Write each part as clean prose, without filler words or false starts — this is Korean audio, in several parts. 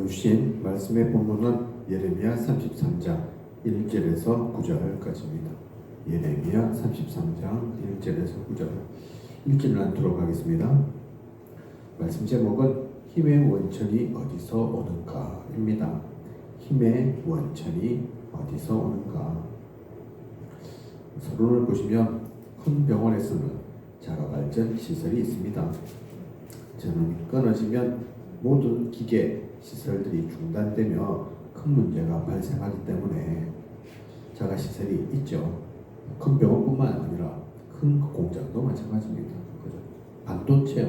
주신 말씀의 본문은 예레미야 33장 1절에서 9절까지입니다. 예레미야 33장 1절에서 9절. 읽지는 않도록 하겠습니다. 말씀 제목은 힘의 원천이 어디서 오는가입니다. 힘의 원천이 어디서 오는가. 서론을 보시면 큰 병원에서는 자가발전 시설이 있습니다. 전원이 끊어지면 모든 기계 시설들이 중단되며 큰 문제가 발생하기 때문에 자가시설이 있죠. 큰 병원뿐만 아니라 큰 공장도 마찬가지입니다. 그죠? 반도체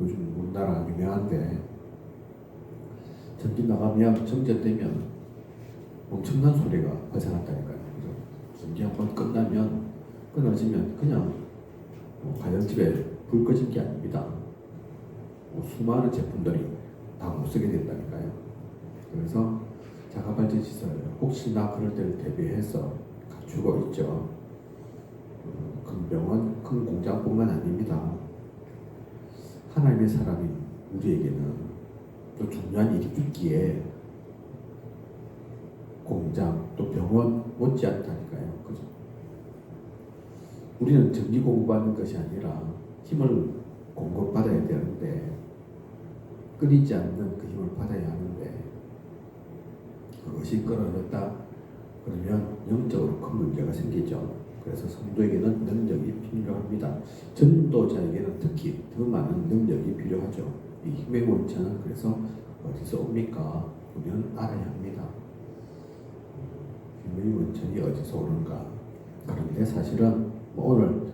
요즘 우리나라 유명한데 전기 나가면 정전되면 엄청난 소리가 발생한다니까요. 그죠? 전기 한번 끊어지면 그냥 가정집에 불 꺼진 게 아닙니다. 수많은 제품들이 다 못 쓰게 된다니까요. 그래서 자가발전 시설 혹시나 그럴 때를 대비해서 갖추고 있죠. 큰 병원, 큰 공장뿐만 아닙니다. 하나님의 사람인 우리에게는 또 중요한 일이 있기에 공장 또 병원 못지않다니까요. 그죠? 우리는 전기 공급받는 것이 아니라 힘을 공급받아야 되는데 끊이지 않는 그 힘을 받아야 하는데 그것이 끊어졌다 그러면 영적으로 큰 문제가 생기죠. 그래서 성도에게는 능력이 필요합니다. 전도자에게는 특히 더 많은 능력이 필요하죠. 이 힘의 원천은 그래서 어디서 옵니까? 우리는 알아야 합니다. 힘의 원천이 어디서 오는가. 그런데 사실은 오늘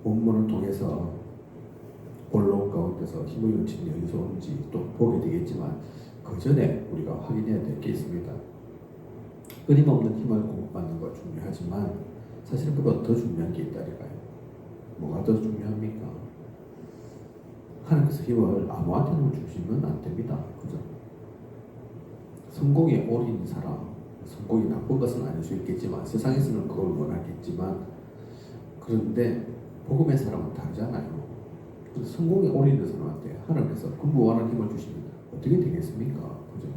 본문을 통해서 본론 가운데서 힘의 원천이 어디서 오는지 또 보게 되겠지만 그 전에 우리가 확인해야 될 게 있습니다. 끊임없는 힘을 공급받는 것 중요하지만 사실 그보다 더 중요한 게 있다니까요. 뭐가 더 중요합니까? 하나님께서 힘을 아무한테나 주시면 안 됩니다. 그죠? 성공에 올인 사람, 성공이 나쁜 것은 아닐 수 있겠지만 세상에서는 그걸 원하겠지만 그런데 복음의 사람은 다르잖아요. 성공에 올인된 사람한테 하나님께서 그 무한한 힘을 주시면 어떻게 되겠습니까? 그죠?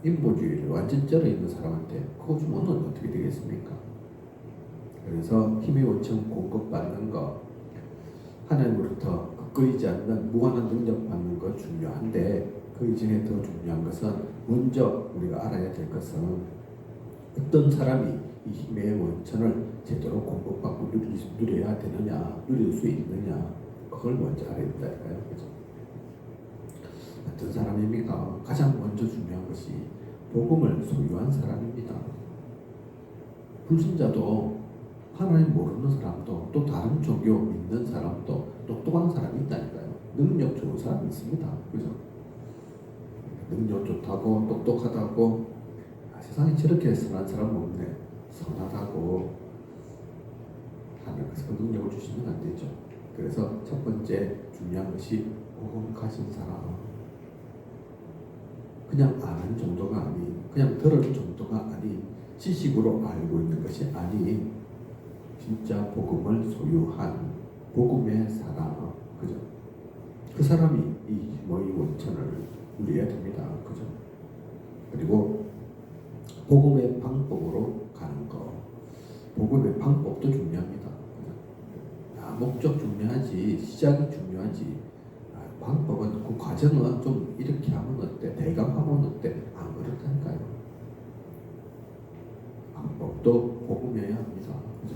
인본주의를 완전 쩔어 있는 사람한테 그거 주면 어떻게 되겠습니까? 그래서 힘의 원천 공급받는 것, 하나님으로부터 끊이지 않는 무한한 능력 받는 것 중요한데 그 이전에 더 중요한 것은 먼저 우리가 알아야 될 것은 어떤 사람이 이 힘의 원천을 제대로 공급받고 누려야 되느냐, 누릴 수 있느냐, 그걸 먼저 알아야 된다니까요. 그죠? 어떤 사람입니까? 가장 먼저 중요한 것이 복음을 소유한 사람입니다. 불신자도 하나님 모르는 사람도 또 다른 종교 믿는 사람도 똑똑한 사람이 있다니까요. 능력 좋은 사람이 있습니다. 그죠? 능력 좋다고 똑똑하다고 세상에 저렇게 선한 사람 없네. 선하다고 하나님께서 그 능력을 주시면 안 되죠. 그래서 첫 번째 중요한 것이 복음 가진 사람. 그냥 아는 정도가 아닌, 그냥 들은 정도가 아닌, 지식으로 알고 있는 것이 아닌 진짜 복음을 소유한 복음의 사람. 그죠? 그 사람이 이 힘의 원천을 누려야 됩니다. 그죠? 그리고 복음의 방법으로 가는 거. 복음의 방법도 중요합니다. 목적 중요하지, 시작이 중요하지. 방법은 그 과정은 좀 이렇게 하면 어때? 대감하면 어때? 안 그렇다니까요. 방법도 복음이어야 합니다. 그죠?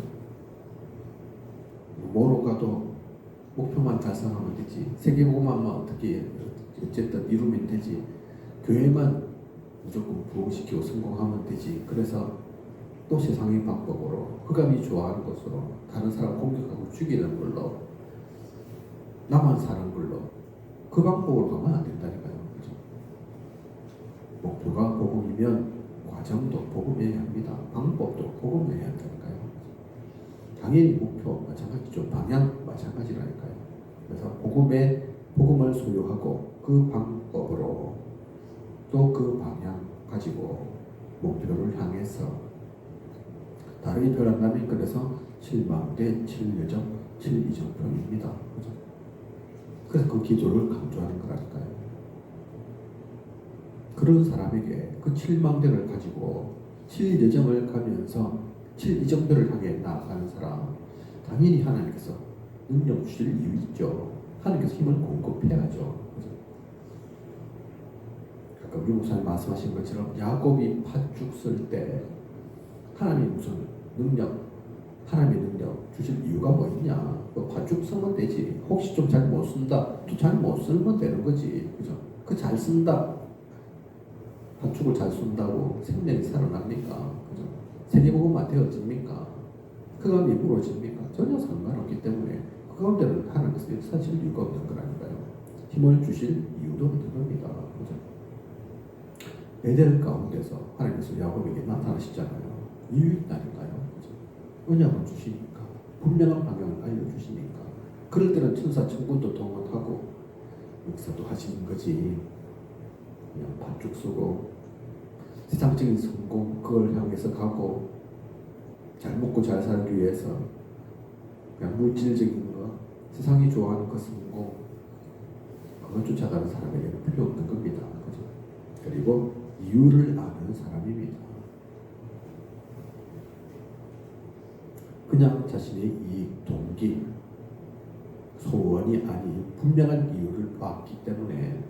뭐로 가도 목표만 달성하면 되지. 세계복음만 어떻게 어쨌든 이루면 되지. 교회만 무조건 부흥시키고 성공하면 되지. 그래서 또 세상의 방법으로 흑암이 좋아하는 것으로 다른 사람 공격하고 죽이는 걸로 나만 사는 걸로 그 방법으로 가면 안 된다니까요. 그죠? 목표가 복음이면 과정도 복음이어야 합니다. 방법도 복음이어야 한다니까요. 당연히 목표 마찬가지죠. 방향 마찬가지라니까요. 그래서 복음을 소유하고 그 방법으로 또 그 방향 가지고 목표를 향해서 다르게 표현한다면 그래서 7망대, 7예정, 7이정표입니다. 그죠? 그래서 그 기조를 강조하는 거라니까요. 그런 사람에게 그 7망대를 가지고 7여정을 가면서 7이정표를 향해 나아가는 사람, 당연히 하나님께서 능력 주실 이유 있죠. 하나님께서 힘을 공급해야죠. 아까 우리 목사님 말씀하신 것처럼 야곱이 팥죽 쓸 때 하나님이 무슨 능력, 하나님의 능력 주실 이유가 뭐 있냐? 팥죽 쓰면 되지. 혹시 좀 잘 못 쓴다, 또 잘 못 쓰면 되는 거지, 그죠? 그 잘 쓴다, 팥죽을 잘 쓴다고 생명이 살아납니까? 그죠? 세계복음화 되어집니까? 그 가운데 이루어집니까? 전혀 상관없기 때문에 그 가운데는 하나님께서 역사하실 이유가 없는 거라니까요. 힘을 주실 이유도 없는 겁니다. 그죠? 베델 가운데서 하나님께서 야곱에게 나타나시잖아요. 이유 있다니까요. 그죠? 언약을 주시니까, 분명한 방향을 알려주시니까. 그럴 때는 천사 천군도 동원하고 역사도 하시는 거지. 그냥 팥죽 쓰고 세상적인 성공 그걸 향해서 가고 잘 먹고 잘 살기 위해서 그냥 물질적인 거, 세상이 좋아하는 그 성공 그걸 쫓아가는 사람에게는 필요 없는 겁니다. 그죠? 그리고 이유를 아는 사람입니다. 그냥 자신의 이익, 동기, 소원이 아닌 분명한 이유를 봤기 때문에,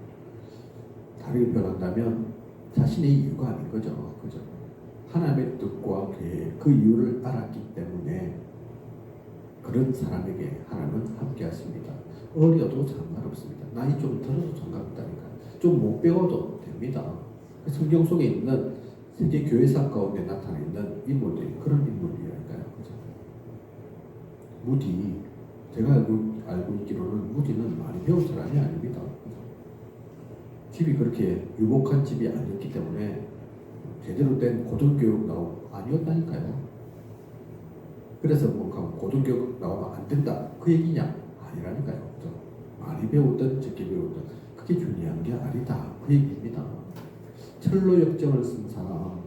다르게 표현한다면 자신의 이유가 아닌 거죠. 그죠? 하나님의 뜻과 계획, 그 이유를 알았기 때문에 그런 사람에게 하나님은 함께 하십니다. 어려도 상관없습니다. 나이 좀 들어도 상관없다니까요. 좀 못 배워도 됩니다. 성경 속에 있는 세계 교회사 가운데 나타나 있는 인물들이 그런 인물이라니까요. 그죠? 무디, 제가 알고 있기로는 무디는 많이 배운 사람이 아닙니다. 집이 그렇게 유복한 집이 아니었기 때문에 제대로 된 고등교육 나오고 아니었다니까요. 그래서 뭐 고등교육 나오면 안 된다 그 얘기냐? 아니라니까요. 그죠? 많이 배우든 적게 배우든 그게 중요한 게 아니다 그 얘기입니다. 철로 역정을 쓴 사람,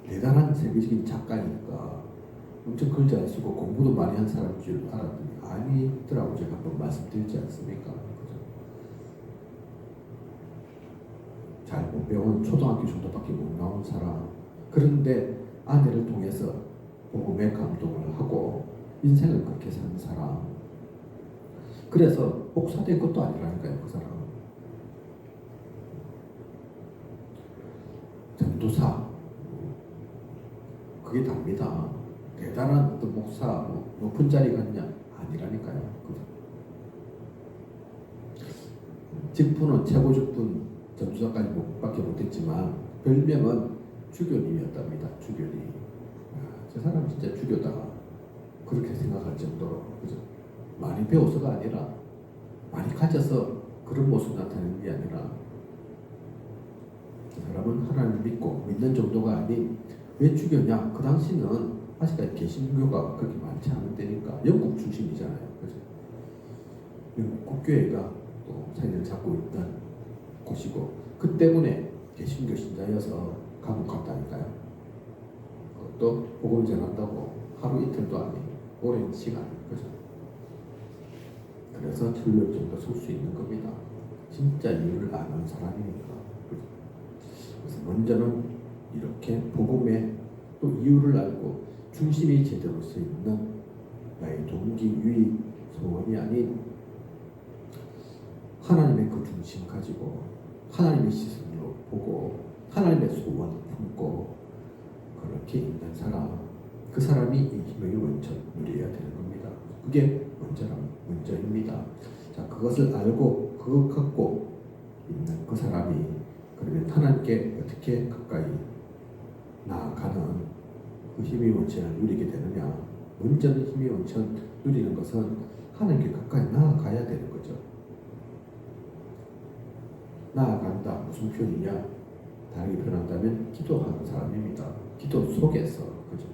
대단한 세계적인 작가니까 엄청 글 잘 쓰고 공부도 많이 한 사람인 줄 알았더니 아니더라고. 제가 한번 말씀드렸지 않습니까? 잘 못 배운 초등학교 정도밖에 못 나온 사람, 그런데 아내를 통해서 복음에 감동을 하고 인생을 그렇게 사는 사람, 그래서 복사될 것도 아니라니까요. 그 사람 전도사, 그게 답니다. 대단한 어떤 목사, 높은 자리 갔냐? 아니라니까요. 그죠? 직분은 최고 직분 전도사까지 밖에 못했지만 별명은 주교님이었답니다. 주교님. 저 사람 진짜 주교다 그렇게 생각할 정도로, 그죠? 많이 배워서가 아니라 많이 가져서 그런 모습 나타내는 게 아니라, 그 사람은 하나님을 믿고 믿는 정도가 아닌, 왜 주교냐? 그 당시는 아직까지 개신교가 그렇게 많지 않은 때니까. 영국 출신이잖아요. 그죠? 영국 국교회가 또 자리를 잡고 있던 곳이고, 그 때문에 개신교 신자여서 감옥 갔다니까요. 그것도 복음 전한다고 하루 이틀도 아닌 오랜 시간, 그죠? 그래서 철로역정도 설 수 있는 겁니다. 진짜 이유를 아는 사람이니까. 그죠? 그래서 먼저는 이렇게 복음의 또 이유를 알고 중심이 제대로 서 있는 나의 동기, 유익, 소원이 아닌 하나님의 그 중심 가지고 하나님의 시선으로 보고 하나님의 소원을 품고 그렇게 있는 사람, 그 사람이 이 힘의 원천 누려야 되는 겁니다. 그게 먼저입니다. 자, 그것을 알고 그것 갖고 있는 그 사람이 그러면 하나님께 어떻게 가까이 나아가는 그 힘의 원천을 누리게 되느냐? 먼저는 힘의 원천 누리는 것은 하나님께 가까이 나아가야 되는 거죠. 나아간다 무슨 표현이냐? 다르게 표현한다면 기도하는 사람입니다. 기도 속에서, 그죠?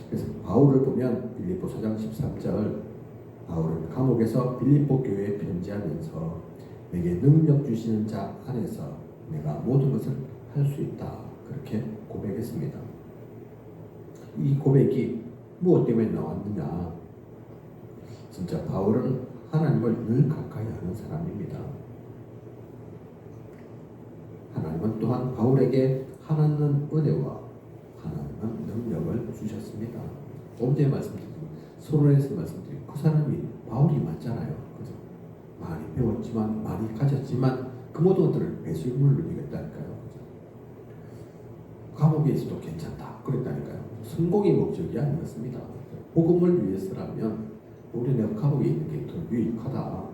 그래서 바울을 보면 빌립보 4장 13절, 바울은 감옥에서 빌립보 교회에 편지하면서 내게 능력 주시는 자 안에서 내가 모든 것을 할 수 있다 그렇게 고백했습니다. 이 고백이 무엇 때문에 나왔느냐? 진짜 바울은 하나님을 늘 가까이 하는 사람입니다. 하나님은 또한 바울에게 하나는 은혜와 하나는 능력을 주셨습니다. 언제 말씀드린 서론에서 말씀드린 그 사람이 바울이 맞잖아요. 그죠? 많이 배웠지만 많이 가졌지만 그 모든 것들을 배설물로 이겼다니까요. 그죠? 감옥에서도 괜찮다 그랬다니까요. 성공이 목적이 아니었습니다. 복음을 위해서라면 우리 내가 감옥에 있는 게 더 유익하다.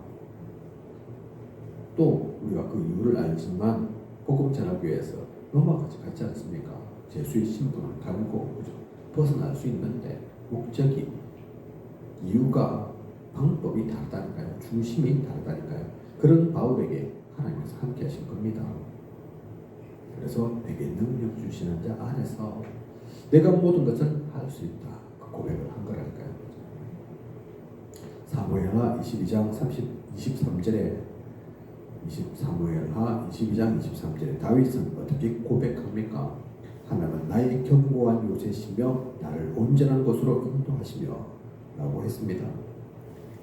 또 우리가 그 이유를 알지만 복음 전하기 위해서 로마까지 갔지 않습니까? 제수의 신분을 달고 그죠? 벗어날 수 있는데 목적이 이유가 방법이 다르다니까요. 중심이 다르다니까요. 그런 바울에게 하나님께서 함께 하신 겁니다. 그래서 내게 능력 주시는 자 안에서 내가 모든 것을 할 수 있다. 그 고백을 한 거라니까요. 사무엘하 22장 23절에 사무엘하 22장 23절에 다윗은 어떻게 고백합니까? 하나님은 나의 견고한 요새시며 나를 온전한 곳으로 인도하시며 라고 했습니다.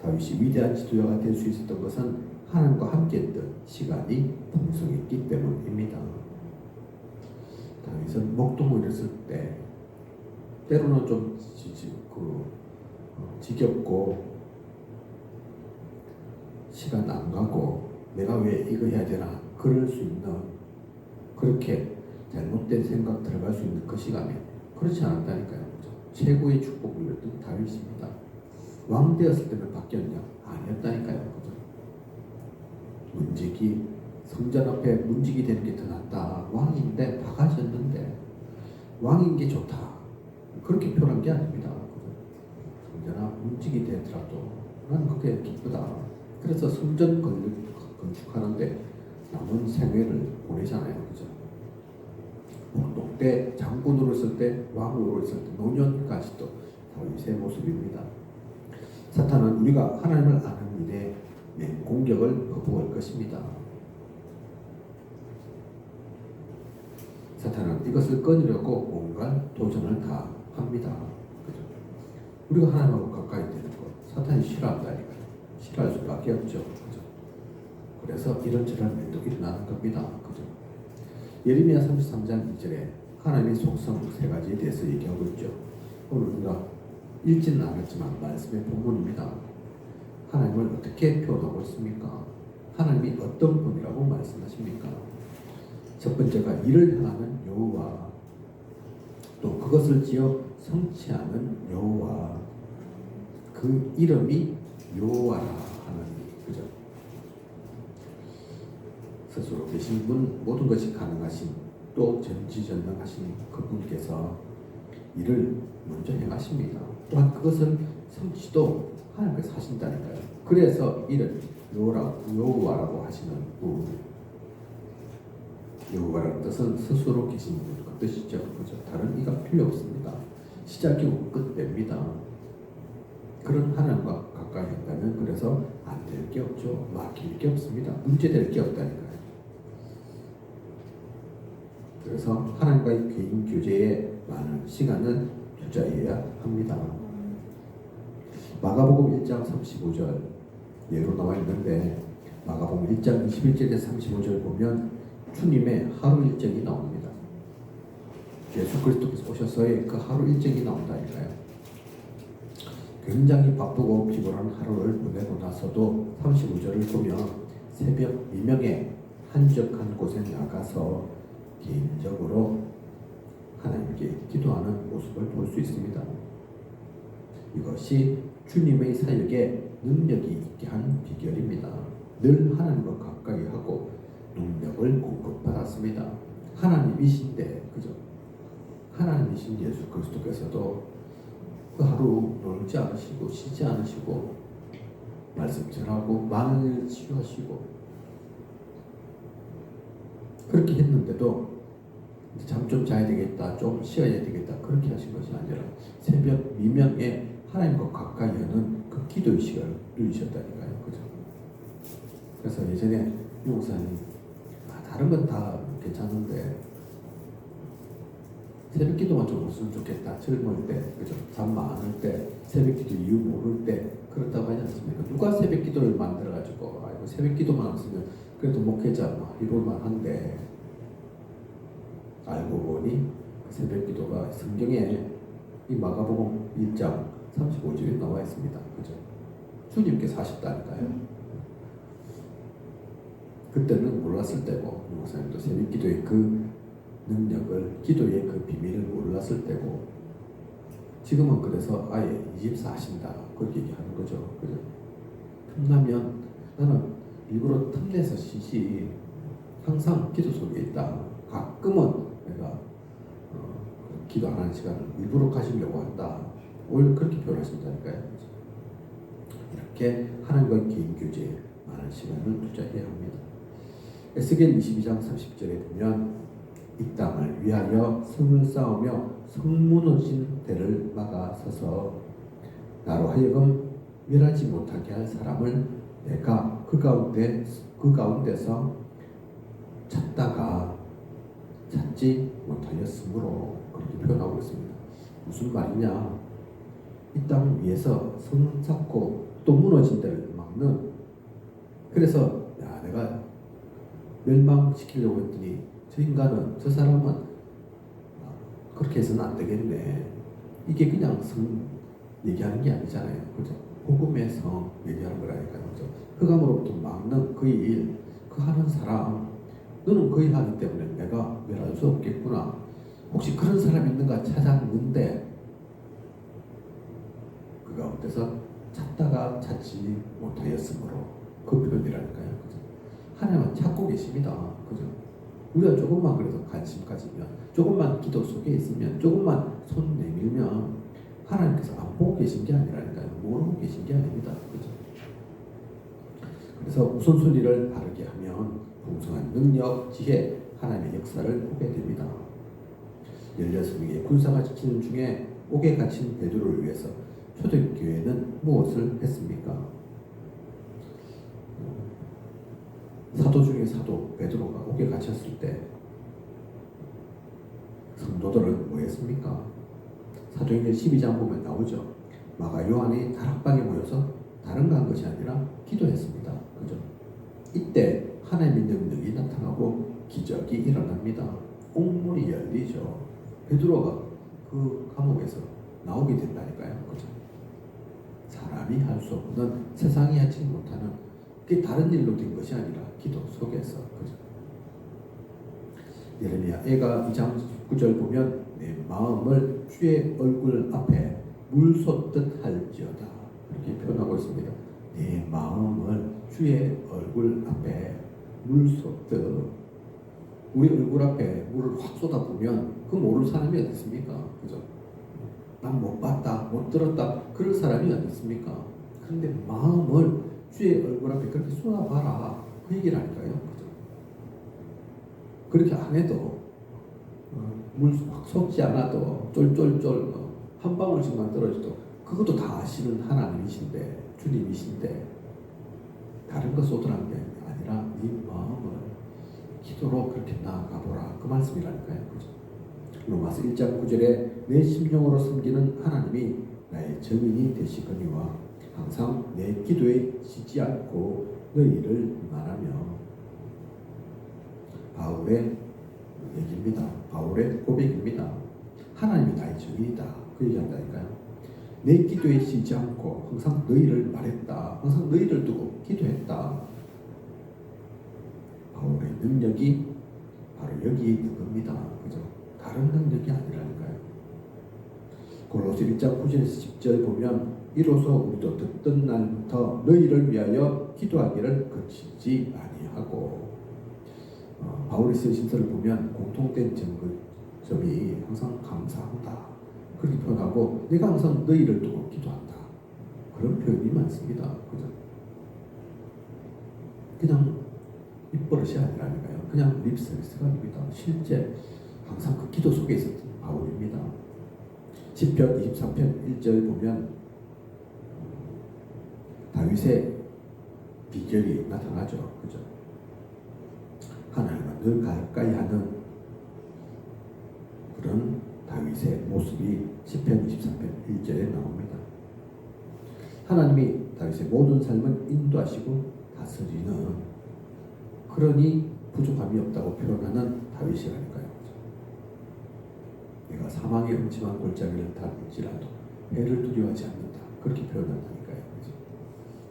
다윗이 위대한 지도자가 될 수 있었던 것은 하나님과 함께했던 시간이 풍성했기 때문입니다. 다윗은 목동을 했을 때 때로는 좀 지겹고 시간 안 가고 내가 왜 이거 해야 되나 그럴 수 있는 그렇게 잘못된 생각 들어갈 수 있는 그 시간에 그렇지 않았다니까요. 그렇죠? 최고의 축복을 누렸던 다윗입니다. 왕 되었을 때는 바뀌었냐? 아니었다니까요. 그렇죠? 문지기 성전 앞에 문지기 되는 게 더 낫다. 왕인데 박아졌는데 왕인 게 좋다. 그렇게 표현한 게 아닙니다. 성전 앞 문지기 되더라도 난 그게 기쁘다. 그래서 성전 건축하는데 남은 생애를 보내잖아요. 그죠? 목동 때 장군으로 있을 때 왕으로 있을 때 노년까지도 다윗의 모습입니다. 사탄은 우리가 하나님을 아는 일에 공격을 거부할 것입니다. 사탄은 이것을 끊으려고 온갖 도전을 다 합니다. 그죠? 우리가 하나님하고 가까이 되는 것 사탄이 싫어한다니까요. 싫어할 수밖에 없죠. 그죠? 그래서 이런저런 일도 일어나는 겁니다. 그죠? 예레미야 33장 2절에 하나님의 속성 세 가지에 대해서 얘기하고 있죠. 오늘 우리가 읽지는 않았지만 말씀의 본문입니다. 하나님을 어떻게 표현하고 있습니까? 하나님이 어떤 분이라고 말씀하십니까? 첫 번째가 이를 향하는 여호와, 또 그것을 지어 성취하는 여호와, 그 이름이 여호와라 하나님. 그죠? 스스로 계신 분, 모든 것이 가능하신, 또 전지전능하신 그분께서 이를 먼저 행하십니다. 또한 그것을 성취도 하나님께서 하신다니까요. 그래서 이를 여호와라고 하시는 분. 여호와라는 뜻은 스스로 계신 분, 그 뜻이죠. 그죠? 다른 이가 필요 없습니다. 시작이고 끝입니다. 그런 하나님과 가까이 한다면 그래서 안 될 게 없죠. 막힐 게 없습니다. 문제될 게 없다니까요. 그래서 하나님과의 개인 교제에 많은 시간을 투자해야 합니다. 마가복음 1장 35절 예로 나와 있는데 마가복음 1장 21절에서 35절 보면 주님의 하루 일정이 나옵니다. 예수 그리스도께서 오셔서의 그 하루 일정이 나온다니까요. 굉장히 바쁘고 피곤한 하루를 보내고 나서도 35절을 보면 새벽 미명에 한적한 곳에 나가서 개인적으로 하나님께 기도하는 모습을 볼 수 있습니다. 이것이 주님의 사역에 능력이 있게 한 비결입니다. 늘 하나님과 가까이 하고 능력을 공급받았습니다. 하나님이신데, 그죠? 하나님이신 예수 그리스도께서도 그 하루 놀지 않으시고 쉬지 않으시고 말씀 전하고 많은 일 치유하시고 그렇게 했는데도 잠 좀 자야 되겠다, 좀 쉬어야 되겠다 그렇게 하신 것이 아니라 새벽 미명에 하나님과 가까이 하는 그 기도의 시간을 누리셨다니까요. 그죠? 그래서 예전에 유 목사님 다른 건 다 괜찮은데 새벽 기도만 좀 했으면 좋겠다. 젊을 때, 그죠? 잠 많을 때, 새벽 기도 이유 모를 때 그렇다고 하지 않습니까? 누가 새벽 기도를 만들어가지고 새벽 기도만 했으면 그래도 목회자 이럴만 한데 알고 보니 그 새벽 기도가 성경에 이 마가복음 1장 35절에 나와 있습니다. 그죠? 주님께서 하셨다니까요. 그때는 몰랐을 때고, 목사님도 새벽 기도의 그 능력을, 기도의 그 비밀을 몰랐을 때고, 지금은 그래서 아예 24 하신다 그렇게 얘기하는 거죠. 그죠? 틈나면 나는 일부러 틈내서 쉬지 항상 기도 속에 있다. 가끔은 내가 기도 안 하는 시간을 일부러 가지려고 한다. 오히려 그렇게 표현하신다니까요. 이렇게 하나님과 개인 교제에 많은 시간을 투자해야 합니다. 에스겔 22장 30절에 보면 이 땅을 위하여 성을 쌓으며 성 무너진 데를 막아 서서 나로 하여금 멸하지 못하게 할 사람을 내가 그 가운데서 찾다가 찾지 못하였으므로 그렇게 표현하고 있습니다. 무슨 말이냐? 이 땅 위에서 성 쌓고 또 무너진 데를 막는, 그래서 야 내가 멸망시키려고 했더니 저 인간은, 저 사람은 그렇게 해서는 안 되겠네. 이게 그냥 성 얘기하는 게 아니잖아요. 그죠? 복음의 성 얘기하는 거라니까요. 그죠? 흑암으로부터 막는 그 일, 그 하는 사람, 너는 그 일 하기 때문에 내가 멸할 수 없겠구나. 혹시 그런 사람이 있는가 찾았는데 그 가운데서 찾다가 찾지 못하였으므로 그 표현이라니까요. 그죠? 하나님은 찾고 계십니다. 그죠? 우리가 조금만 그래도 관심 가지면, 조금만 기도 속에 있으면, 조금만 손 내밀면 하나님께서 안 보고 계신 게 아니라니까요. 모르고 계신 게 아닙니다. 그죠? 그래서 우선순위를 바르게 하면 풍성한 능력, 지혜, 하나님의 역사를 보게 됩니다. 16명의 군사가 지키는 중에 옥에 갇힌 베드로를 위해서 초대교회는 무엇을 했습니까? 사도 중에 사도 베드로가 옥에 갇혔을 때 성도들은 뭐 했습니까? 사도행전 12장 보면 나오죠. 마가 요한이 다락방에 모여서 다른 거 한 것이 아니라 기도했습니다. 그죠? 이때 하나님의 능력이 나타나고 기적이 일어납니다. 옥문이 열리죠. 베드로가 그 감옥에서 나오게 된다니까요. 그죠? 사람이 할 수 없는, 세상이 하지 못하는, 그게 다른 일로 된 것이 아니라 기도 속에서. 그죠? 예레미야 애가 2장 9절 보면 내 마음을 주의 얼굴 앞에 물 쏟듯 할지어다 이렇게 표현하고 있습니다. 내 마음을 주의 얼굴 앞에 물 쏟듯. 우리 얼굴 앞에 물을 확 쏟아부으면 그 모를 사람이 어디 있습니까? 그죠? 난 못 봤다, 못 들었다, 그럴 사람이 어디 있습니까? 그런데 마음을 주의 얼굴 앞에 그렇게 쏟아봐라, 그 얘기라니까요. 그죠? 그렇게 안 해도 물 확 쏟지 않아도 쫄쫄쫄 한 방울씩만 떨어져도 그것도 다 아시는 하나님이신데, 주님이신데 다른 거 쏟으라는 게 아니라 네 마음을 기도로 그렇게 나아가보라, 그 말씀이라니까요. 그죠? 로마서 1장 9절에 내 심령으로 섬기는 하나님이 나의 증인이 되시거니와 항상 내 기도에 쉬지 않고 너희를 말하며. 바울의 얘기입니다. 바울의 고백입니다. 하나님이 나의 증인이다, 그 얘기한다니까요. 내 기도에 쉬지 않고 항상 너희를 말했다, 항상 너희를 두고 기도했다. 바울의 능력이 바로 여기에 있는 겁니다. 그죠? 다른 능력이 아니라니까요. 골로새 1장 9절에서 10절 보면 이로써 우리도 듣던 날부터 너희를 위하여 기도하기를 그치지 아니하고. 바울이 쓴 신서를 보면 공통된 점이 항상 감사한다 그렇게 표현하고, 내가 항상 너희를 두고 기도한다, 그런 표현이 많습니다. 그죠? 그냥 입버릇이 아니라니까요. 그냥 립서비스가 아닙니다. 실제 항상 그 기도 속에 있었던 바울입니다. 시편 23편 1절 보면 다윗의 비결이 나타나죠. 그죠? 하나님과 늘 가까이 하는 그런 다윗의 모습이 시편 23편 1절에 나옵니다. 하나님이 다윗의 모든 삶을 인도하시고 다스리는, 그러니 부족함이 없다고 표현하는 다윗이라니까요. 내가 사망의 음침한 골짜기를 닿을지라도 해를 두려워하지 않는다. 그렇게 표현한다니까요. 그죠?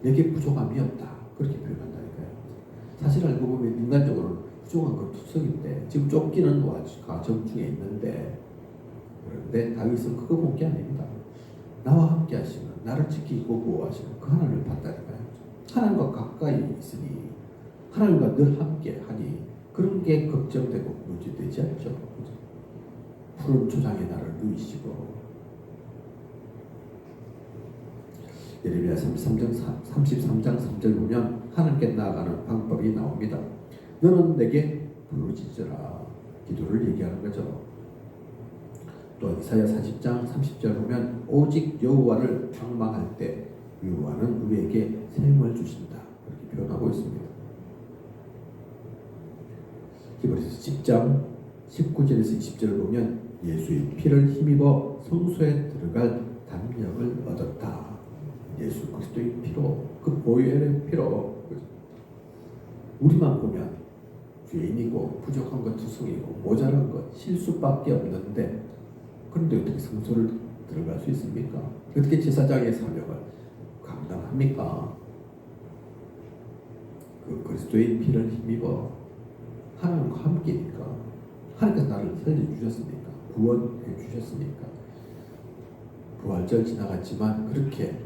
내게 부족함이 없다. 그렇게 표현한다니까요. 사실 알고 보면 인간적으로는 부족한 건 투석인데 지금 쫓기는 과정 중에 있는데, 그런데 다윗은 그거 본 게 아닙니다. 나와 함께 하시는, 나를 지키고 보호하시는 그 하나님을 봤다니까요. 하나님과 가까이 있으니, 하나님과 늘 함께 하니 그런 게 걱정되고 문제되지 않죠. 그죠? 푸른 초장에 나를 누이시고. 예레미야 33장 3절 보면 하나님께 나아가는 방법이 나옵니다. 너는 내게 부르짖으라. 기도를 얘기하는 거죠. 또 이사야 40장 30절 보면 오직 여호와를 방망할 때 여호와는 우리에게 샘을 주신다. 그렇게 표현하고 있습니다. 히브리서 10장 19절에서 20절을 보면 예수의 피를 힘입어 성소에 들어갈 담력을 얻었다. 예수 그리스도의 피로, 그 보혈의 피로. 우리만 보면 죄인이고 부족한 것 투성이고 모자란 것 실수밖에 없는데, 그런데 어떻게 성소를 들어갈 수 있습니까? 어떻게 제사장의 사명을 감당합니까? 그 그리스도의 피를 힘입어 하나님과 함께니까. 하나님께서 나를 살려주셨습니까? 구원해 주셨습니까? 부활절 지나갔지만 그렇게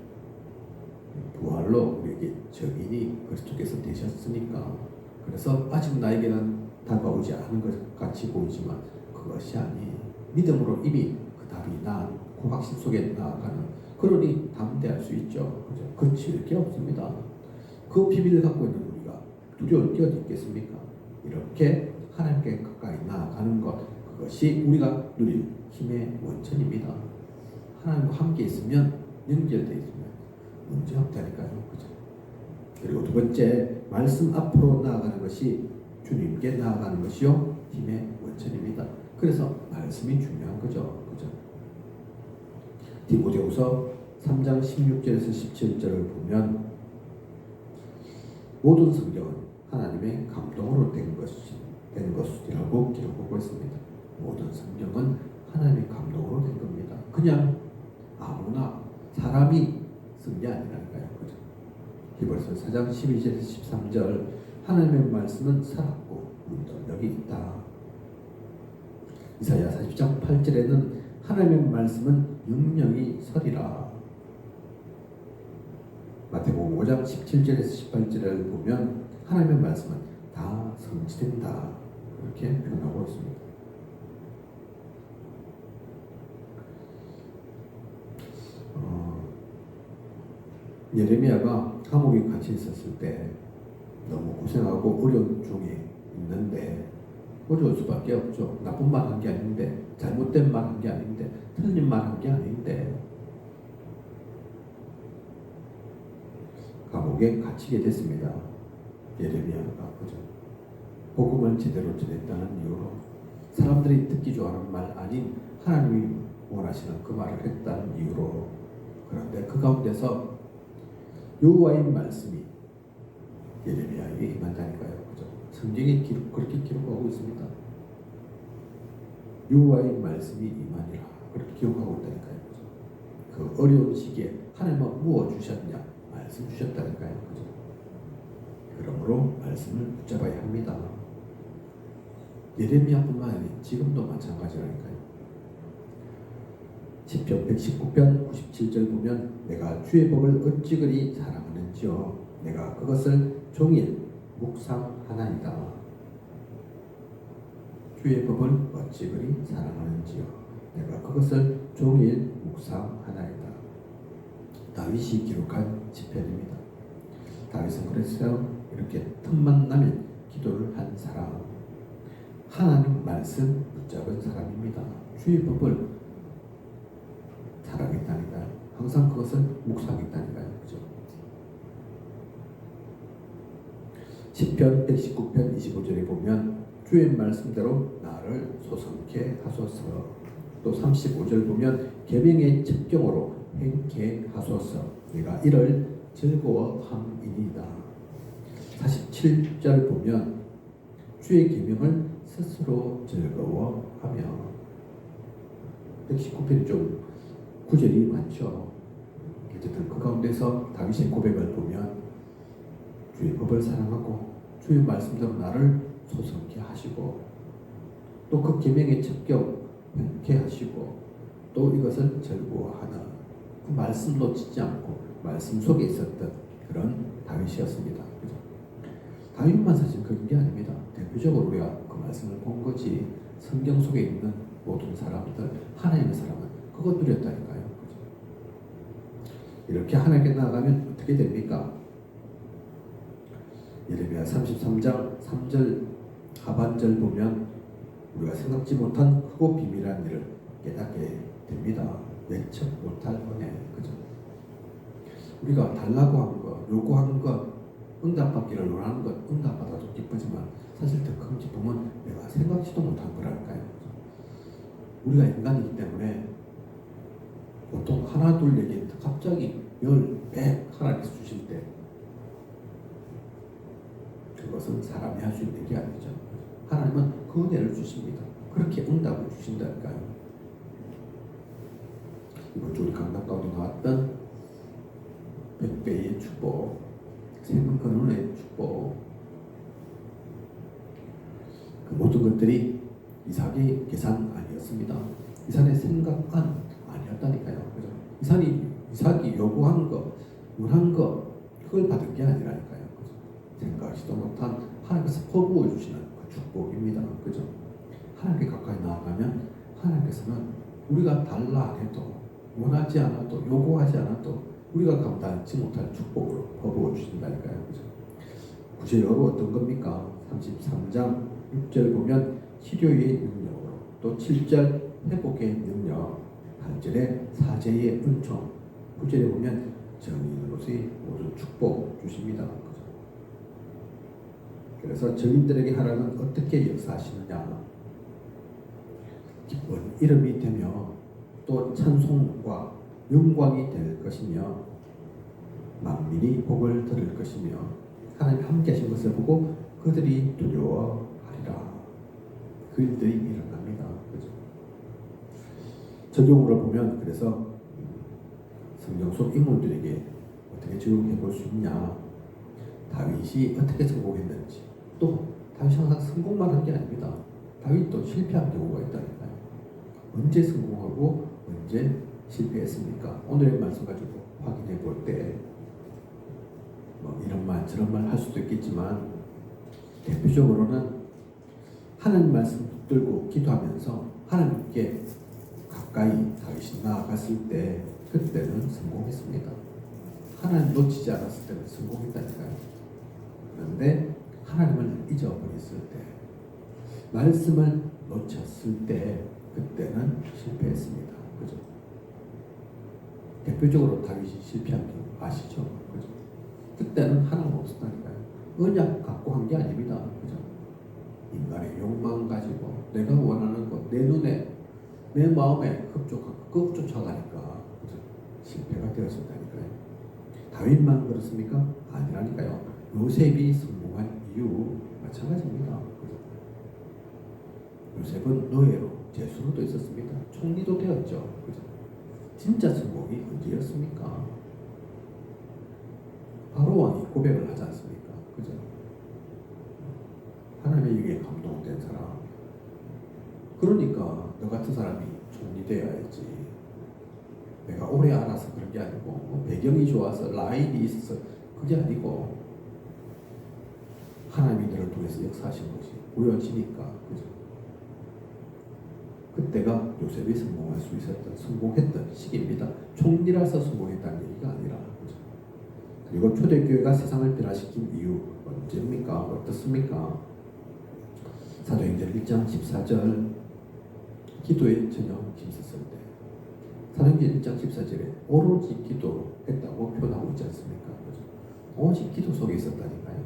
부활로 우리에게 증인이 그리스도께서 되셨으니까. 그래서 아직 나에게는 다가오지 않은 것 같이 보이지만 그것이 아니, 믿음으로 이미 그 답이 고각신 속에 나아가는, 그러니 담대할 수 있죠. 그죠? 그칠 게 없습니다. 그 비밀을 갖고 있는 우리가 두려울 게 어디 있겠습니까? 이렇게 하나님께 가까이 나아가는 것, 그것이 우리가 누릴 힘의 원천입니다. 하나님과 함께 있으면, 연결되어 있으면 문제 없다니까요. 그죠? 그리고 두 번째, 말씀 앞으로 나아가는 것이 주님께 나아가는 것이요 힘의 원천입니다. 그래서 말씀이 중요한 거죠. 그죠? 디모데후서 3장 16절에서 17절을 보면 모든 성경은 하나님의 감동으로 된 것이라고 기록하고 있습니다. 모든 성경은 하나님의 감동으로 된 겁니다. 그냥 아무나 사람이 쓴 게 아니라니까요. 그죠? 히브리서 4장 12절에서 13절, 하나님의 말씀은 살았고 운동력이 있다. 이사야 40장 8절에는 하나님의 말씀은 영영이 서리라. 마태복음 5장 17절에서 18절을 보면 하나님의 말씀은 다 성취된다. 그렇게 표현하고 있습니다. 예레미야가 감옥에 갇혀 있었을 때 너무 고생하고 어려운 중에 있는데, 어려울 수밖에 없죠. 나쁜 말 한 게 아닌데, 잘못된 말 한 게 아닌데, 틀린 말 한 게 아닌데 감옥에 갇히게 됐습니다. 예레미야가. 그죠? 복음을 제대로 전했다는 이유로, 사람들이 듣기 좋아하는 말 아닌 하나님이 원하시는 그 말을 했다는 이유로. 그런데 그 가운데서 여호와의 말씀이 예레미야에게 임한다니까요. 그죠? 성경에 그렇게 기록하고 있습니다. 여호와의 말씀이 임하니라. 그렇게 기록하고 있다니까요. 그죠? 그 어려운 시기에 하나님은 무엇 주셨냐? 말씀 주셨다니까요. 그죠? 그러므로 말씀을 붙잡아야 합니다. 예레미야뿐만 아니라 지금도 마찬가지라니까요. 시편 119편 97절 보면 내가 주의 법을 어찌 그리 사랑하는지요. 내가 그것을 종일 묵상하나이다. 주의 법을 어찌 그리 사랑하는지요. 내가 그것을 종일 묵상하나이다. 다윗이 기록한 시편입니다. 다윗은 그래서 이렇게 틈만 나면 기도를 한 사람, 하나님 말씀 붙잡은 사람입니다. 주의 법을 사랑했다니까요. 항상 그것을 묵상했다니까요. 그죠? 시편 119편 25절에 보면 주의 말씀대로 나를 소성케 하소서. 또 35절 보면 계명의 첩경으로 행케 하소서. 내가 이를 즐거워함이니이다. 47절 보면 주의 계명을 스스로 즐거워하며, 119편이 좀 구절이 많죠. 어쨌든 그 가운데서 다윗의 고백을 보면 주의 법을 사랑하고 주의 말씀대로 나를 소성케 하시고 또 그 계명에 적격 행케 하시고 또 이것을 즐거워하는 그 말씀 놓치지 않고 말씀 속에 있었던 그런 다윗이었습니다. 그죠? 다윗만 사실 그런 게 아닙니다. 대표적으로 우리가 그 말씀을 본 거지 성경 속에 있는 모든 사람들, 하나님의 사람은 그것 누렸다니까요. 그죠? 이렇게 하나님께 나아가면 어떻게 됩니까? 예레미야 33장 3절 하반절 보면 우리가 생각지 못한 크고 비밀한 일을 깨닫게 됩니다. 예측 못할 은혜. 그죠? 우리가 달라고 한 것, 요구한 것, 응답받기를 원하는 것, 응답받아도 기쁘지만 사실 더 큰 기쁨은 내가 생각지도 못한 거랄까요. 우리가 인간이기 때문에 보통 하나 둘 얘기인데 갑자기 10, 100 하나님께서 주실 때 그것은 사람이 할 수 있는 게 아니죠. 하나님은 그 은혜를 주십니다. 그렇게 응답을 주신다니까요. 이번 주 우리 강단 가운데 나왔던 100배의 축복, 생명근원의 축복, 그 모든 것들이 이삭의 계산 아니었습니다. 이삭의 생각한 아니었다니까요. 그죠? 이삭이 요구한 거, 원한 거, 그걸 받은 게 아니라니까요. 그죠? 생각하지도 못한 하나님께서 퍼부어 주시는 그 축복입니다. 그죠? 하나님께 가까이 나아가면 하나님께서는 우리가 달라 안 해도 원하지 않아도 요구하지 않아도 우리가 감당하지 못할 축복으로 퍼부어 주신다니까요. 그죠? 구체적으로 어떤 겁니까? 33장 6절 보면 치료의 능력으로, 또 7절 회복의 능력, 8절에 사제의 은총, 9절에 보면 정인으로서의 모든 축복 주십니다. 그죠? 그래서 정인들에게 하나님은 어떻게 역사하시느냐? 기쁜 이름이 되며 또 찬송과 영광이 될 것이며 만민이 복을 들을 것이며 하나님 함께 하신 것을 보고 그들이 두려워하리라. 그 일들이 일어납니다. 그죠? 적용으로 보면 그래서 성경 속 인물들에게 어떻게 적용해 볼 수 있냐? 다윗이 어떻게 성공했는지, 또 다윗이 항상 성공만 한 게 아닙니다. 다윗도 실패한 경우가 있다니까요. 언제 성공하고 언제 실패했습니까? 오늘의 말씀 가지고 확인해 볼 때 이런 말 저런 말 할 수도 있겠지만 대표적으로는 하나님 말씀 붙들고 기도하면서 하나님께 가까이 다윗이 나아갔을 때 그때는 성공했습니다. 하나님 놓치지 않았을 때는 성공했다니까요. 그런데 하나님을 잊어버렸을 때, 말씀을 놓쳤을 때 그때는 실패했습니다. 그죠? 대표적으로 다윗이 실패한 경우 아시죠? 그죠? 그때는 하나님 없었다니까요. 언약 갖고 한 게 아닙니다. 그죠? 인간의 욕망 가지고 내가 원하는 것, 내 눈에, 내 마음에 흡족한 것 쫓아가니까 그죠? 실패가 되었었다니까요. 다윗만 그렇습니까? 아니라니까요. 요셉이 성공한 이유 마찬가지입니다. 그죠? 요셉은 노예로 제수로도 있었습니다. 총리도 되었죠. 그죠? 진짜 성공이 언제였습니까? 바로 왕이 고백을 하지 않습니까? 그죠? 하나님의 얘기에 감동된 사람. 그러니까 너 같은 사람이 총리 되어야지. 내가 오래 알아서 그런 게 아니고 배경이 좋아서 라인이 있어서 그게 아니고 하나님이 너를 통해서 역사하신 것이 보여지니까. 그죠? 그때가 요셉이 성공할 수 있었던, 성공했던 시기입니다. 총리라서 성공했다는 얘기가 아니라. 그죠? 그리고 초대교회가 세상을 변화시킨 이유 언제입니까? 어떻습니까? 사도행전 1장 14절 기도에 전혀 힘썼을 때, 사도행전 1장 14절에 오로지 기도했다고 표현하고 있지 않습니까? 그죠? 오직 기도 속에 있었다니까요.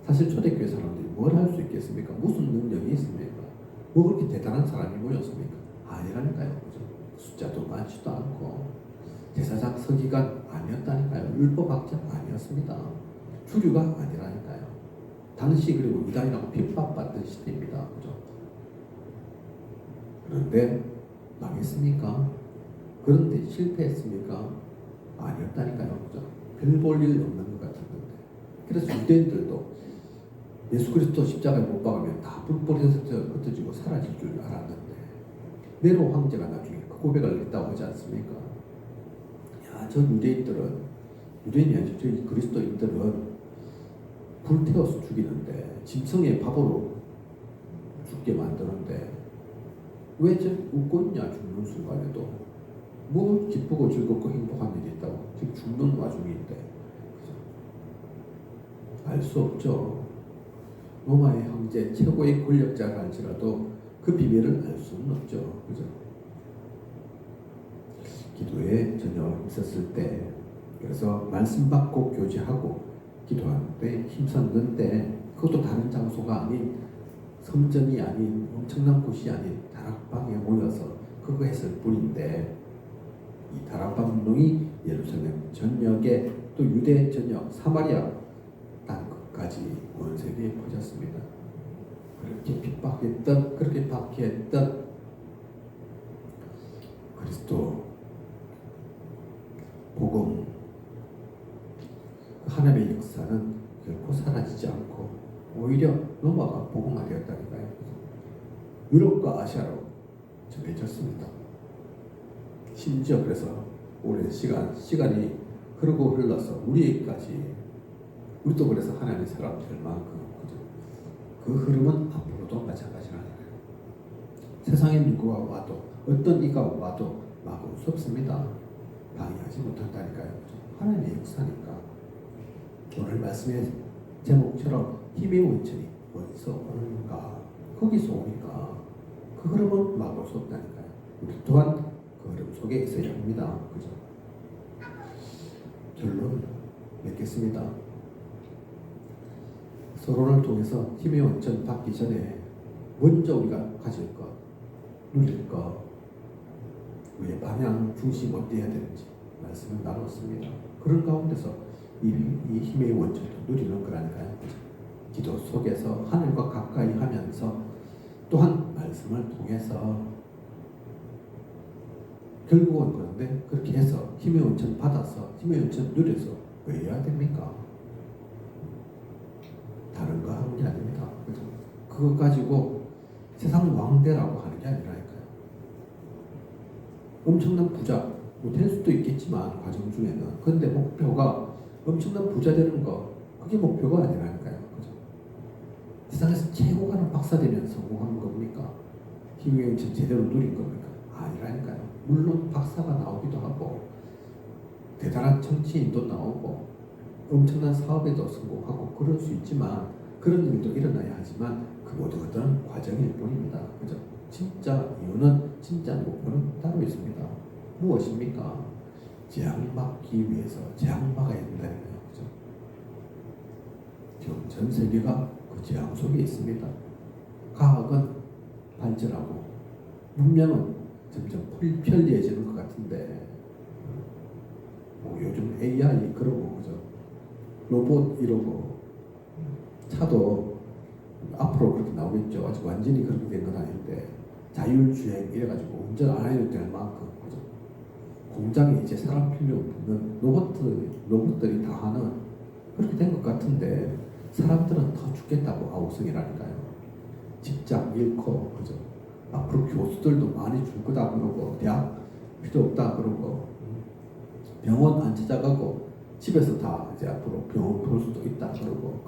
사실 초대교회 사람들이 뭘 할 수 있겠습니까? 무슨 능력이 있습니까? 뭐 그렇게 대단한 사람이 모였습니까? 아니라니까요. 그죠? 숫자도 많지도 않고 제사장 서기관 아니었다니까요. 율법학자 아니었습니다. 주류가 아니라니까요. 당시 그리고 이단이라고 핍박받던 시대입니다. 그죠? 그런데 망했습니까? 그런데 실패했습니까? 아니었다니까요. 그죠? 별 볼 일 없는 것 같았는데. 그래서 유대인들도 예수 그리스도 십자가에 못 박으면 다 불법에서 흩어지고 사라질 줄 알았는데 네로 황제가 나중에 그 고백을 했다고 하지 않습니까? 야, 저 유대인들은 유대인이 아니죠. 저희 그리스도인들은 불태워서 죽이는데 짐승의 밥으로 죽게 만드는데 왜 저 웃고 있냐 죽는 순간에도 뭐 기쁘고 즐겁고 행복한 일이 있다고 지금 죽는 와중인데 알 수 없죠. 로마의 황제 최고의 권력자가 할지라도 그 비밀을 알 수는 없죠. 그죠? 기도에 전혀 있었을 때 그래서 말씀 받고 교제하고 기도하는데 힘썼는데 그것도 다른 장소가 아닌 성전이 아닌 엄청난 곳이 아닌 다락방에 모여서 그거 했을 뿐인데 이 다락방 운동이 예루살렘 전역에 또 유대 전역 사마리아 땅끝까지 온 세계에 퍼졌습니다. 그렇게 핍박했던 그렇게 박해했던 그리스도 복음 하나님의 역사는 결코 사라지지 않고 오히려 로마가 복음화되었다니까요. 유럽과 아시아로 전해졌습니다. 심지어 그래서 오랜 시간이 흐르고 흘러서 우리에게까지 우리도 그래서 하나님의 사람 될 만큼 그죠? 그 흐름은 앞으로도 마찬가지라는 거예요. 세상에 누구가 와도 어떤 이가 와도 막을 수 없습니다. 방해하지 못한다니까요. 그죠? 하나님의 역사니까. 오늘 말씀의 제목처럼 힘의 원천이 어디서 오는가? 거기서 오니까 그 흐름은 막을 수 없다니까요. 우리 또한 그 흐름 속에 있어야 합니다. 그죠? 결론 맺겠습니다. 서론을 통해서 힘의 원천 받기 전에 먼저 우리가 가질 것, 누릴 것, 우리의 방향, 중심 어디해야 되는지 말씀을 나눴습니다. 그런 가운데서 이 힘의 원천을 누리는 거라니까요. 기도 속에서 하늘과 가까이 하면서 또한 말씀을 통해서 결국은 그런데 그렇게 해서 힘의 원천 받아서 힘의 원천 누려서 왜 해야 됩니까? 다른 거 하는 게 아닙니다. 그죠? 그거 가지고 세상 왕대라고 하는 게 아니라니까요. 엄청난 부자, 뭐 될 수도 있겠지만 과정 중에는 근데 목표가 엄청난 부자 되는 거 그게 목표가 아니라니까요. 그죠? 세상에서 최고 가는 박사 되면 성공하는 겁니까? 힘의 원천 제대로 누린 겁니까? 아니라니까요. 물론 박사가 나오기도 하고 대단한 정치인도 나오고 엄청난 사업에도 성공하고 그럴 수 있지만 그런 일도 일어나야 하지만 그 모두는 과정일 뿐입니다. 그죠? 진짜 이유는 진짜 목표는 따로 있습니다. 무엇입니까? 재앙받기 위해서 재앙받아야 된다는 거예요. 그죠? 지금 전 세계가 그 재앙 속에 있습니다. 과학은 발전하고 문명은 점점 편리해지는 것 같은데 뭐 요즘 AI 그러고 그죠? 로봇 이러고 차도 앞으로 그렇게 나오겠죠. 아직 완전히 그렇게 된 건 아닌데 자율주행 이래가지고 운전 안 해도 될 만큼 그죠? 공장에 이제 사람 필요 없는 로봇들이 다 하는 그렇게 된 것 같은데 사람들은 더 죽겠다고 아우성이라니까요. 직장 잃고 그죠? 앞으로 교수들도 많이 줄 거다 그러고 대학 필요 없다 그러고 병원 안 찾아가고 집에서 다 이제 앞으로 병원 볼 수도 있다 그러고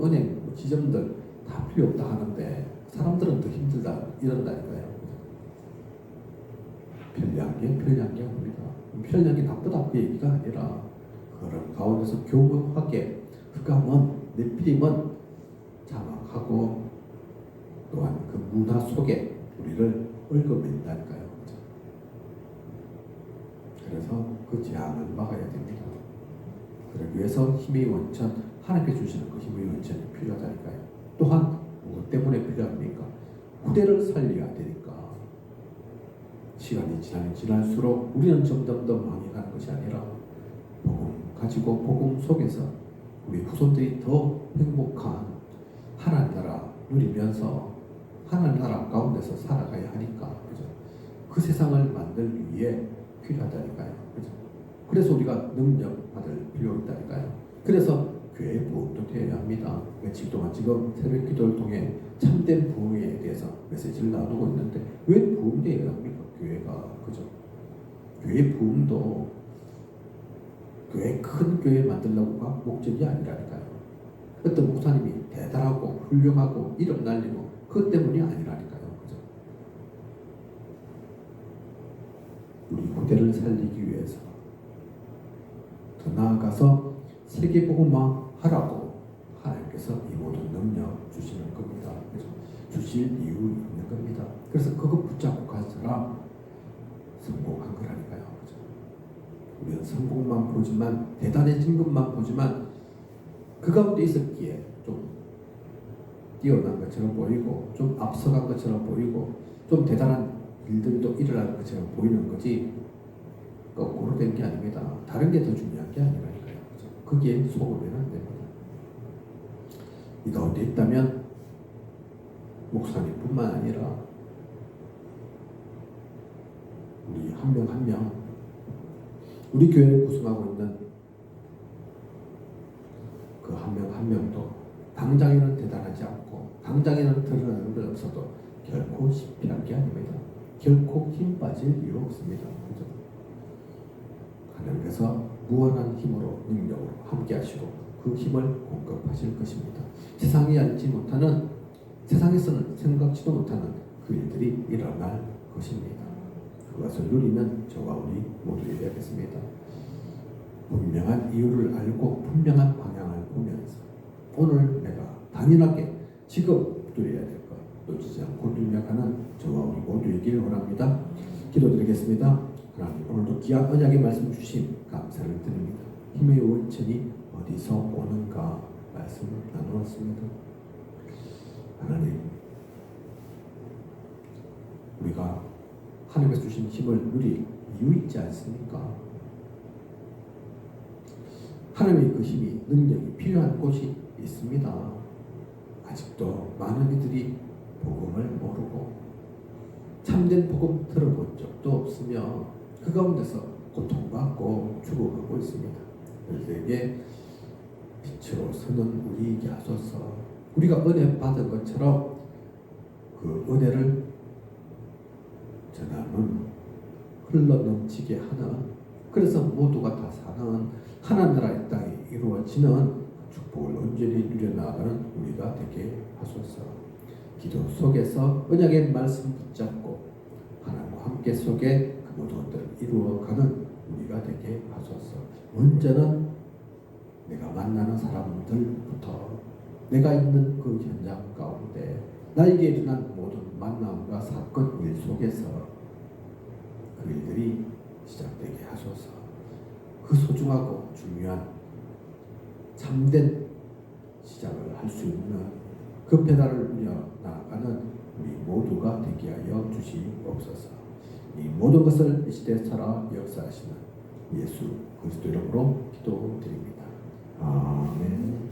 은행 지점들 다 필요 없다 하는데 사람들은 더 힘들다 이런다니까요. 편리한 게 아닙니다. 편리한 게 나쁘다 그 얘기가 아니라 그런 가운데서 교묘하게 흑암은 네피림은 장악하고 또한 그 문화 속에 우리를 얽어맨다니까요. 그래서 그 재앙을 막아야 됩니다. 그러기 위해서 힘의 원천, 하나님께 주시는 그 힘의 원천이 필요하다니까요. 또한 무엇 때문에 필요합니까? 후대를 살려야 되니까. 시간이 지날수록 우리는 점점 더 망해가는 것이 아니라 복음 가지고 복음 속에서 우리 후손들이 더 행복한 하나님 나라 누리면서 하나님 나라 가운데서 살아가야 하니까 그죠? 그 세상을 만들 위해 필요하다니까요. 그죠? 그래서 우리가 능력 받을 필요가 있다니까요. 그래서 교회 부흥도 되어야 합니다. 며칠 동안 지금 새벽 기도를 통해 참된 부흥에 대해서 메시지를 나누고 있는데 왜 부흥되어야 합니까? 교회가. 그죠? 교회 부흥도 교회 큰 교회 만들려고가 목적이 아니라니까요. 어떤 목사님이 대단하고 훌륭하고 이름 날리고 그것 때문이 아니라니까요. 그죠? 우리 후대를 살리기 위해서 더 나아가서 세계복음화 하라고 하나님께서 이 모든 능력 주시는 겁니다. 그죠? 주실 이유 있는 겁니다. 그래서 그거 붙잡고 가서라 성공한 거라니까요. 그죠? 우리는 성공만 보지만 대단해진 것만 보지만 그 가운데 있었기에 좀 뛰어난 것처럼 보이고 좀 앞서간 것처럼 보이고 좀 대단한 일들도 일어나는 것처럼 보이는 거지 거꾸로 된 게 아닙니다. 다른 게 더 중요한 게 아니라니까요. 그죠? 거기에 속으면 안 됩니다. 이 가운데 있다면 목사님뿐만 아니라 우리 한 명 한 명 우리 교회를 구성하고 있는 그 한 명 한 명도 당장에는 대단하지 않고 당장에는 드러나는 것 없어도 결코 실패한 게 아닙니다. 결코 힘 빠질 이유 없습니다. 그죠? 하나님께서 무한한 힘으로 능력으로 함께 하시고 그 힘을 공급하실 것입니다. 세상이 알지 못하는 세상에서는 생각지도 못하는 그 일들이 일어날 것입니다. 그것을 누리는 저와 우리 모두가 되겠습니다. 분명한 이유를 알고 분명한 방향을 보면서 오늘 내가 당연하게 지금 누려야 될 것 놓치지 않고 누려가는 저와 우리 모두이길 원합니다. 기도드리겠습니다. 하나님 오늘도 귀한 언약의 말씀 주신 감사를 드립니다. 힘의 원천이 어디서 오는가 말씀을 나누었습니다. 하나님 우리가 하나님께서 주신 힘을 누릴 이유 있지 않습니까? 하나님의 그 힘이 능력이 필요한 곳이 있습니다. 아직도 많은 이들이 복음을 모르고 참된 복음 들어본 적도 없으며 그 가운데서 고통받고 죽어가고 있습니다. 우리에게 빛으로 서는 우리에게 하소서. 우리가 은혜 받은 것처럼 그 은혜를 전하는 흘러넘치게 하는 그래서 모두가 다 사는 하나님 나라의 땅이 이루어지는 축복을 온전히 누려나가는 우리가 되게 하소서. 기도 속에서 언약의 말씀 붙잡고 하나님과 함께 속에 그 모든 것들을 이루어가는 우리가 되게 하소서. 먼저는 내가 만나는 사람들부터 내가 있는 그 현장 가운데 나에게 일어난 모든 만남과 사건 일 속에서 그 일들이 시작되게 하소서. 그 소중하고 중요한 참된 시작을 할 수 있는 그 배달을 누려 나아가는 우리 모두가 되게 하여 주시옵소서. 이 모든 것을 이 시대에 살아 역사하시는 예수 그리스도 이름으로 기도드립니다. 아멘.